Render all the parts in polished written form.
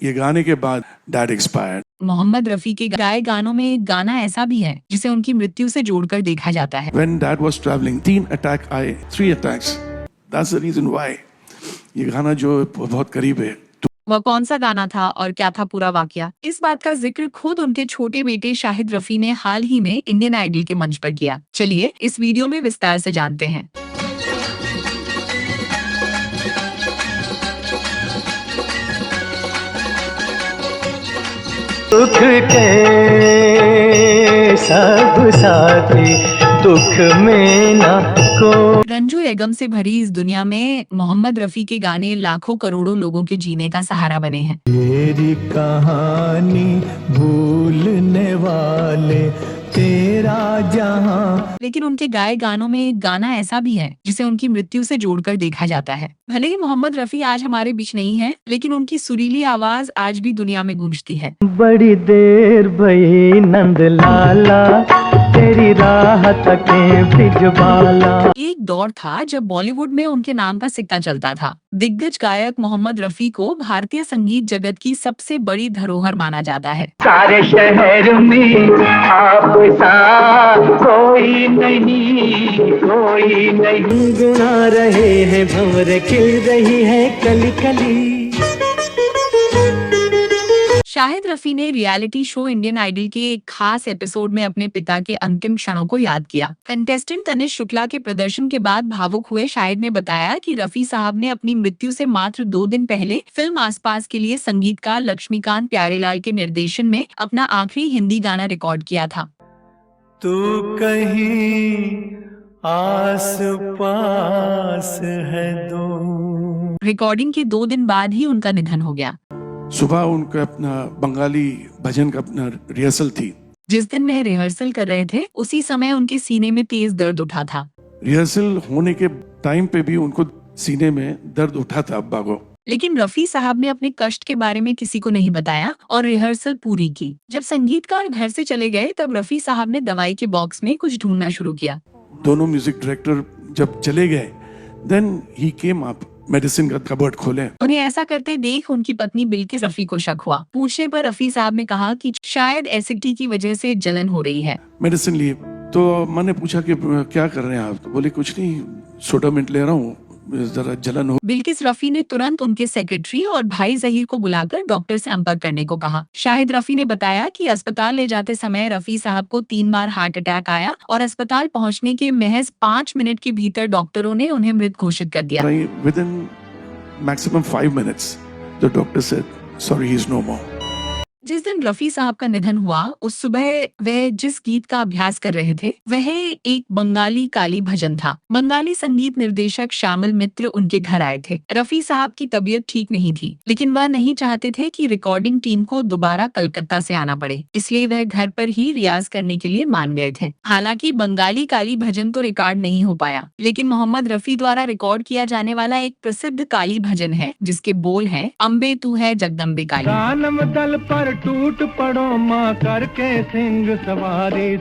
ये गाने के बाद डैड एक्सपायर्ड। मोहम्मद रफी के गाए गानों में एक गाना ऐसा भी है जिसे उनकी मृत्यु से जोड़कर देखा जाता है। When dad was traveling, 3 attack आए, 3 attacks. That's the reason why. ये गाना जो बहुत करीब है। वह कौन सा गाना था और क्या था पूरा वाकया, इस बात का जिक्र खुद उनके छोटे बेटे शाहिद रफी ने हाल ही में इंडियन आइडल के मंच पर किया। चलिए इस वीडियो में विस्तार से जानते हैं। दुख के सब साथी दुख में ना को। रंजू एगम से भरी इस दुनिया में मोहम्मद रफी के गाने लाखों करोड़ों लोगों के जीने का सहारा बने हैं। तेरी कहानी भूलने वाले तेरा जहां। लेकिन उनके गाए गानों में एक गाना ऐसा भी है जिसे उनकी मृत्यु से जोड़कर देखा जाता है। भले ही मोहम्मद रफी आज हमारे बीच नहीं है, लेकिन उनकी सुरीली आवाज आज भी दुनिया में गूंजती है। बड़ी देर भई नंद लाला तेरी राह तके भिजवाला। एक दौर था जब बॉलीवुड में उनके नाम का सिक्का चलता था। दिग्गज गायक मोहम्मद रफी को भारतीय संगीत जगत की सबसे बड़ी धरोहर माना जाता है। सारे शहर में आप सा कोई नहीं गुना रहे हैं भंवर खिल रही है कली कली। शाहिद रफी ने रियलिटी शो इंडियन आइडल के एक खास एपिसोड में अपने पिता के अंतिम क्षणों को याद किया। कंटेस्टेंट तनिष्क शुक्ला के प्रदर्शन के बाद भावुक हुए शाहिद ने बताया कि रफी साहब ने अपनी मृत्यु से मात्र 2 दिन पहले फिल्म आसपास के लिए संगीतकार लक्ष्मीकांत प्यारेलाल के निर्देशन में अपना आखिरी हिंदी गाना रिकॉर्ड किया था। तू कहीं आस पास है दो। रिकॉर्डिंग के 2 दिन बाद ही उनका निधन हो गया। सुबह उनका अपना बंगाली भजन का अपना रिहर्सल थी। जिस दिन वह रिहर्सल कर रहे थे उसी समय उनके सीने में तेज दर्द उठा था। रिहर्सल होने के टाइम पे भी उनको सीने में दर्द उठा था अब्बा को। लेकिन रफी साहब ने अपने कष्ट के बारे में किसी को नहीं बताया और रिहर्सल पूरी की। जब संगीतकार घर से चले गए तब रफी साहब ने दवाई के बॉक्स में कुछ ढूंढना शुरू किया। दोनों म्यूजिक डायरेक्टर जब चले गए, then he came up, medicine का कबर्ड खोले। उन्हें ऐसा करते देख उनकी पत्नी बिल्किस रफी को शक हुआ। पूछने पर रफी साहब ने कहा कि शायद एसिडिटी की वजह से जलन हो रही है। मेडिसिन लिए तो मैंने पूछा कि क्या कर रहे हैं आप, तो बोले कुछ नहीं, सोडा मिंट ले रहा हूँ, जरा जलन हो। बिल्किस रफी ने तुरंत उनके सेक्रेटरी और भाई जहीर को बुलाकर डॉक्टर से संपर्क करने को कहा। शाहिद रफी ने बताया कि अस्पताल ले जाते समय रफी साहब को 3 बार हार्ट अटैक आया और अस्पताल पहुंचने के महज 5 मिनट के भीतर डॉक्टरों ने उन्हें मृत घोषित कर दिया। Within maximum 5 minutes, the doctor said, "Sorry, he's no more." जिस दिन रफी साहब का निधन हुआ उस सुबह वह जिस गीत का अभ्यास कर रहे थे वह एक बंगाली काली भजन था। बंगाली संगीत निर्देशक शामिल मित्र उनके घर आए थे। रफी साहब की तबीयत ठीक नहीं थी, लेकिन वह नहीं चाहते थे कि रिकॉर्डिंग टीम को दोबारा कलकत्ता से आना पड़े, इसलिए वह घर पर ही रियाज करने के लिए मान गए थे। हालांकि बंगाली काली भजन तो रिकॉर्ड नहीं हो पाया, लेकिन मोहम्मद रफी द्वारा रिकॉर्ड किया जाने वाला एक प्रसिद्ध काली भजन है जिसके बोल है, अम्बे तू है जगदम्बे काली। टूट पड़ो माँ करके सिंह सवारी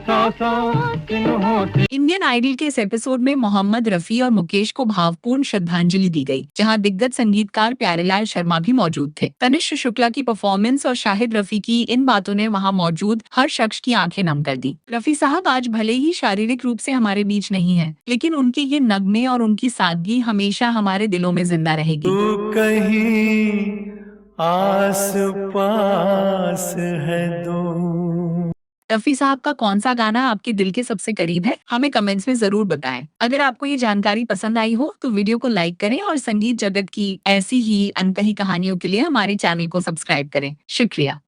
इंडियन आइडल के इस एपिसोड में मोहम्मद रफी और मुकेश को भावपूर्ण श्रद्धांजलि दी गई, जहां दिग्गज संगीतकार प्यारेलाल शर्मा भी मौजूद थे। तनिष्क शुक्ला की परफॉर्मेंस और शाहिद रफी की इन बातों ने वहां मौजूद हर शख्स की आंखें नम कर दी। रफी साहब आज भले ही शारीरिक रूप से हमारे बीच नहीं है, लेकिन उनके ये नगमे और उनकी सादगी हमेशा हमारे दिलों में जिंदा रहेगी। तू कहीं आस पास है दो। रफी साहब का कौन सा गाना आपके दिल के सबसे करीब है, हमें कमेंट्स में जरूर बताएं। अगर आपको ये जानकारी पसंद आई हो तो वीडियो को लाइक करें और संगीत जगत की ऐसी ही अनकही कहानियों के लिए हमारे चैनल को सब्सक्राइब करें। शुक्रिया।